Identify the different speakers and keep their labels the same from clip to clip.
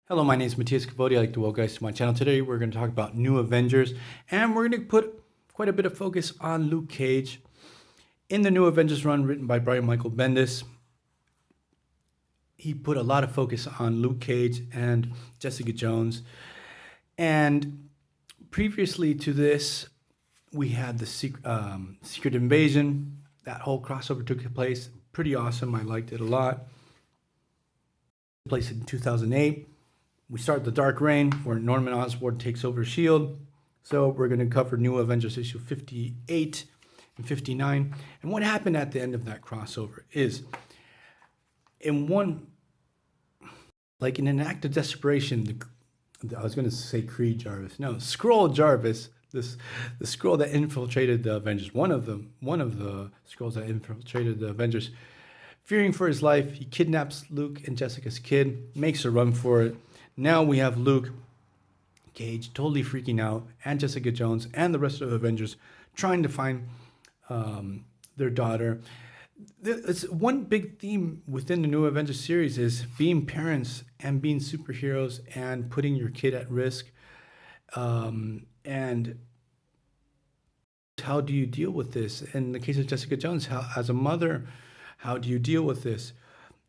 Speaker 1: Hello, my name is Matthias Cavodi. I'd like to welcome you guys to my channel. Today we're going to talk about New Avengers, and we're going to put quite a bit of focus on Luke Cage. In the New Avengers run written by Brian Michael Bendis, he put a lot of focus on Luke Cage and Jessica Jones. And previously to this, we had the Secret Invasion. That whole crossover took place. Pretty awesome. I liked it a lot. It took place in 2008. We start the Dark Reign, where Norman Osborn takes over S.H.I.E.L.D. So we're going to cover New Avengers issue 58 and 59. And what happened at the end of that crossover is, in an act of desperation, I was going to say Kree Jarvis. No, Skrull Jarvis, the Skrull that infiltrated the Avengers, one of the Skrulls that infiltrated the Avengers, fearing for his life, he kidnaps Luke and Jessica's kid, makes a run for it. Now we have Luke Cage totally freaking out, and Jessica Jones and the rest of the Avengers trying to find their daughter. It's one big theme within the New Avengers series is being parents and being superheroes and putting your kid at risk. And how do you deal with this? In the case of Jessica Jones, as a mother, how do you deal with this?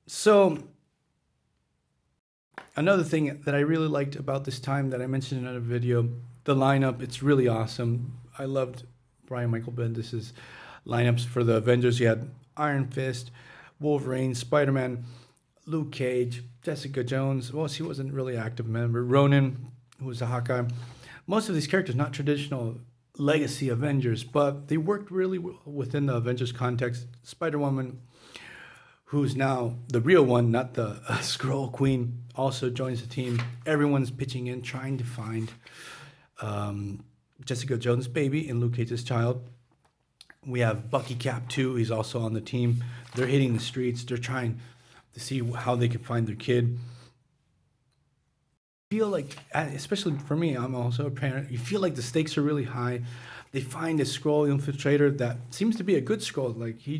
Speaker 1: So another thing that I really liked about this time that I mentioned in another video, the lineup, it's really awesome. I loved Brian Michael Bendis' lineups for the Avengers. You had Iron Fist, Wolverine, Spider-Man, Luke Cage, Jessica Jones. Well, she wasn't really active member. Ronan, who was a Hawkeye. Most of these characters, not traditional legacy Avengers, but they worked really well within the Avengers context. Spider-Woman, who's now the real one, not the Skrull Queen, also joins the team. Everyone's pitching in, trying to find Jessica Jones' baby and Luke Cage's child. We have Bucky Cap too. He's also on the team. They're hitting the streets. They're trying to see how they can find their kid. I feel like, especially for me, I'm also a parent, you feel like the stakes are really high. They find a Skrull infiltrator that seems to be a good Skrull. Like she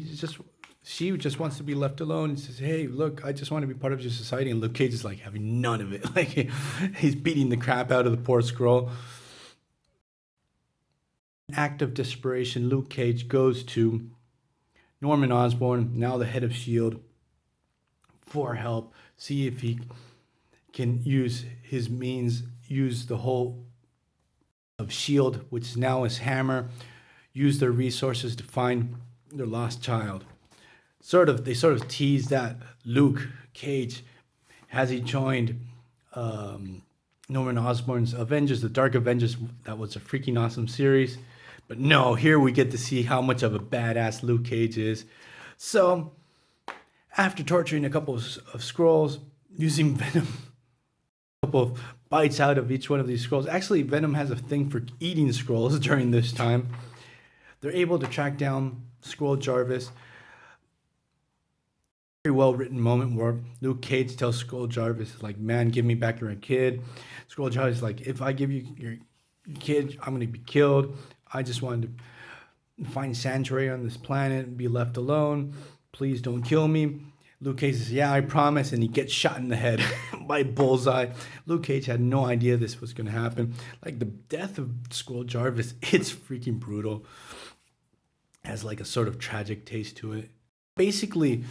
Speaker 1: just wants to be left alone. He says, hey, look, I just want to be part of your society. And Luke Cage is like having none of it. Like he's beating the crap out of the poor Skrull. Act of desperation, Luke Cage goes to Norman Osborn, now the head of S.H.I.E.L.D., for help. See if he can use his means, use the whole of S.H.I.E.L.D., which now is Hammer, use their resources to find their lost child. They sort of tease that Luke Cage, has he joined Norman Osborn's Avengers, the Dark Avengers. That was a freaking awesome series. But no, here we get to see how much of a badass Luke Cage is. So, after torturing a couple of Skrulls, using Venom, a couple of bites out of each one of these Skrulls. Actually, Venom has a thing for eating Skrulls during this time. They're able to track down Skrull Jarvis. Very well written moment where Luke Cage tells Skrull Jarvis, like, man, give me back your kid. Skrull Jarvis is like, if I give you your kid, I'm going to be killed. I just wanted to find sanctuary on this planet and be left alone. Please don't kill me. Luke Cage says, yeah, I promise. And he gets shot in the head by Bullseye. Luke Cage had no idea this was going to happen. Like the death of Skrull Jarvis, it's freaking brutal. Has like a sort of tragic taste to it. Basically,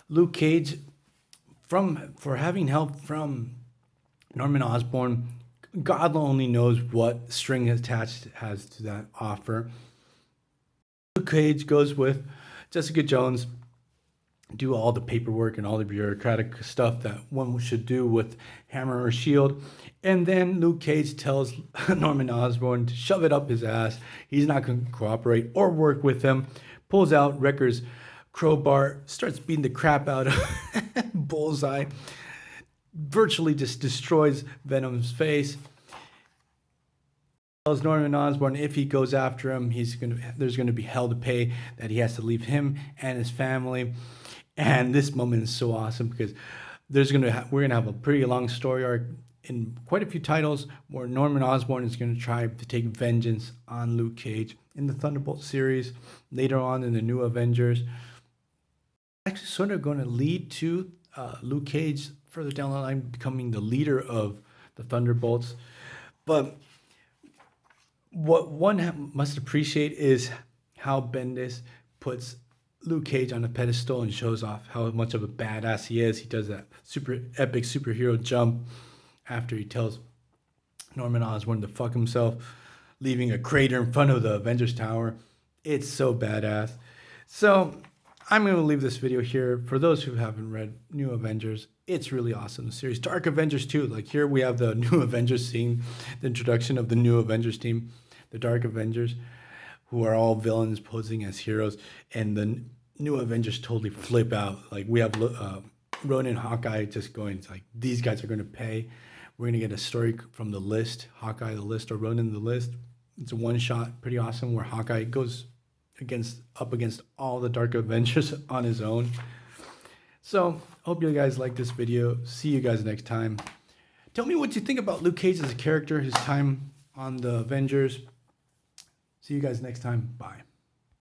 Speaker 1: Luke Cage, for having help from Norman Osborn, God only knows what string attached has to that offer. Luke Cage goes with Jessica Jones, do all the paperwork and all the bureaucratic stuff that one should do with Hammer or S.H.I.E.L.D. And then Luke Cage tells Norman Osborn to shove it up his ass. He's not going to cooperate or work with him. Pulls out Wrecker's crowbar, starts beating the crap out of Bullseye. Virtually just destroys Venom's face. Tells Norman Osborn if he goes after him, there's going to be hell to pay, that he has to leave him and his family. And this moment is so awesome because we're going to have a pretty long story arc in quite a few titles where Norman Osborn is going to try to take vengeance on Luke Cage in the Thunderbolt series, later on in the New Avengers. Actually sort of going to lead to Luke Cage further down the line becoming the leader of the Thunderbolts. But what one must appreciate is how Bendis puts Luke Cage on a pedestal and shows off how much of a badass he is. He does that super epic superhero jump after he tells Norman Osborn to fuck himself, leaving a crater in front of the Avengers Tower. It's so badass. So I'm going to leave this video here. For those who haven't read New Avengers, it's really awesome. The series Dark Avengers 2. Like here we have the New Avengers scene, the introduction of the New Avengers team, the Dark Avengers, who are all villains posing as heroes. And the New Avengers totally flip out. Like we have Ronan and Hawkeye just going, it's like, these guys are going to pay. We're going to get a story from the List, Hawkeye the List or Ronan the List. It's a one-shot, pretty awesome, where Hawkeye goes up against all the Dark Avengers on his own. So, hope you guys like this video. See you guys next time. Tell me what you think about Luke Cage as a character, his time on the Avengers. See you guys next time. Bye.